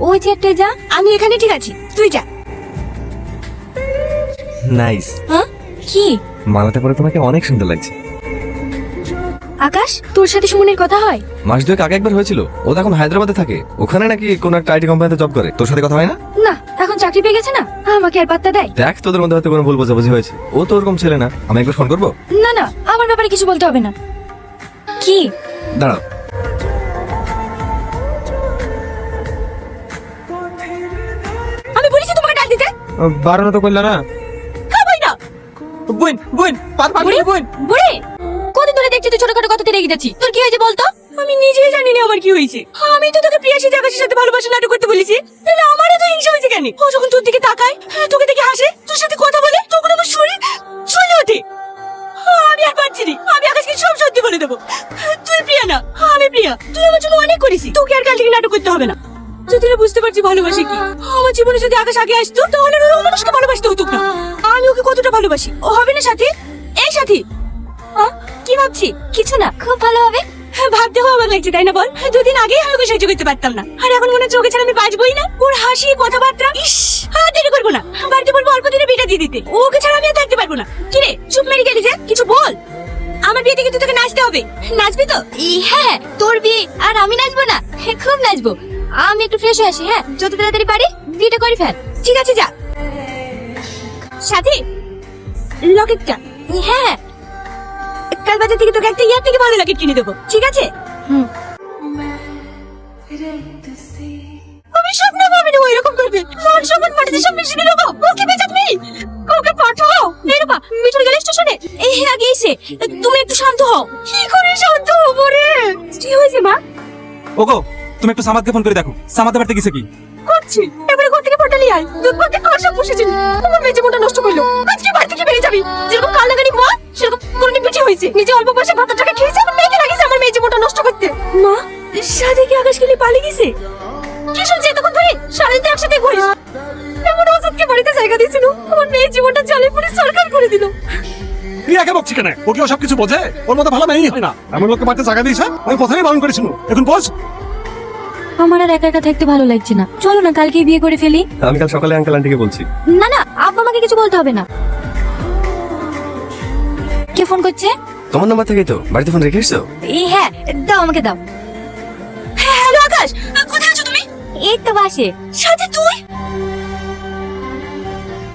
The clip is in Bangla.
ওই চেয়ারটায় যা। আমি এখানে ঠিক আছি, তুই যা। নাইস। হ্যাঁ কি? মালাতে পরে তোমাকে অনেক সুন্দর লাগছে। আকাশ, তোর সাথে সুমনের কথা হয়? মাস দুয়েক আগে একবার হয়েছিল। ও তো এখন হায়দ্রাবাদে থাকে, ওখানে নাকি কোন একটা আইটি কোম্পানিতে জব করে। তোর সাথে কথা হয় না? না, এখন চাকরি পেয়ে গেছে না, আমাকে আর পাত্তা দেয়? দেখ, তোদের মধ্যে হয়তো কোনো ভুল বোঝাবুঝি হয়েছে। ও তো ওরকম ছেলে না। আমি একবার ফোন করবো। না না, আমার ব্যাপারে কিছু বলতে হবে না। কি? দাঁড়াও। আমি বলেছি তোমাকে ডাক দিতে। বারণ তো করলা না। খাবই না। বোন বোন বুড়ি, বুড়ি, কতদিন ধরে দেখছি তুই ছোটখাটো কথাতে রেগে যাচ্ছিস। তোর কি হয়েছে বলতো? আমি নিজেই জানি না আমার কি হয়েছে। আমি তো তোকে প্রিয়াসী আকাশের সাথে ভালোবাসা নাটক করতে বলেছি, তাহলে আমারও তো হিংসা হয়েছে কেন? ও যখন তোর দিকে তাকায়, তোকে দেখে হাসে, তোর সাথে কথা বলে, তখন আমার শরীর চলে ওঠে। আমি আর পারছি না, আমি আকাশকে সব সত্যি বলে দেবো। তুই প্রিয়া না, আমি প্রিয়া। তুই আমার জন্য অনেক করেছিস, তোকে আর কাল থেকে নাটক করতে হবে না। যদি না বুঝতে পারছি ভালোবাসি কি। আমার জীবনে যদি আকাশ আগে আসতো, তাহলে ওর মানুষকে ভালোবাসতে হতো না। আমি ওকে কতটা ভালোবাসি, ও হবে না সাথী? এই সাথী, কি ভাবছি? কিছু না, খুব ভালো হবে। ভাবতেও অবাক লাগছে, তাই না বল? দুদিন আগেই আমি ওকে সহ্য করতে পারতাম না, আর এখন মনে হচ্ছে ওকে ছাড়া আমি বাঁচবই না। ওর হাসি, কথাবার্তা, ইস, আর দেরি করবো না, বাড়িতে বলবো অল্প দিনে বিটা দিয়ে দিতে। ওকে ছাড়া আমি আর থাকতে পারবো না। কিরে চুপ মেরে গেলি যে, কিছু বল। আমার বিয়েতে কিন্তু তোকে নাচতে হবে। নাচবি তো? হ্যাঁ, তোর বিয়ে আর আমি নাচবো না? খুব নাচবো। আমি একটু ফ্রেশ হয়ে আসি। হ্যাঁ, যত তাড়াতাড়ি পারি বিয়েটা করে ফেল। ঠিক আছে, যা। সাথী, লকেটটা। হ্যাঁ। কাল বাজার থেকে তোকে একটা ইয়ার থেকে ভালো লকেট কিনে দেবো, ঠিক আছে? হুম। আমি স্বপ্ন ভাবিনি ও এরকম করবে। মান সম্মান মাটিতে সব মিশিয়ে দিল। ওকে বেচাত নেই, ওকে পাঠাও। এই রূপা, মিঠুন গেল স্টেশনে। এই আগে এসে, তুমি একটু শান্ত হও। কি করে শান্ত হবো রে? কি হয়েছে মা? ওগো, তুমি একটু সামাদকে ফোন করে দেখো, সামাদ বাড়িতে গেছে কি? করছি। এবারে ঘর থেকে পটালি আয়, দুধ পাতে কষা বসেছিল। আমার মেয়ে জীবনটা নষ্ট করলো। আজকে বাড়ি থেকে বেরিয়ে যাবি। যেরকম কাল লাগানি মা, সেরকম করুনি পিঠে হয়েছে। নিজে অল্প বয়সে ভাত টাকা খেয়েছে, আমার মেয়েকে লাগিয়েছে আমার মেয়ে জীবনটা নষ্ট করতে। মা, সাথে কি আকাশ খেলে পালিয়ে গেছে? কি শুনছি এতক্ষণ ধরে? সারাদিন তো একসাথে ঘুরিস। এমন অসৎকে বাড়িতে জায়গা দিয়েছিল, আমার মেয়ের জীবনটা জলে পড়ে সরকার করে দিল। প্রিয়াকে বকছি কেন? ও কি সব কিছু বোঝে? ওর মতো ভালো মেয়েই হয় না। এমন লোককে বাড়িতে জায়গা দিয়েছে, আমি প্রথমেই বারণ করেছিল। এখন বোঝ। আমার আর একা একা থাকতে ভালো লাগছে না। চলো না কালকে বিয়ে করে ফেলি। আমি কাল সকালে আঙ্কেল আন্টিকে বলছি। না না, আব্বা আমাকে কিছু বলতে হবে না। কে ফোন করছে? তোমার নাম্বার থেকেই তো। বাড়িতে ফোন রেখে এসছো? হ্যাঁ, দাও আমাকে দাও। হ্যালো আকাশ, কোথায় আছো তুমি? এই তো বাসে। সাথে তুই?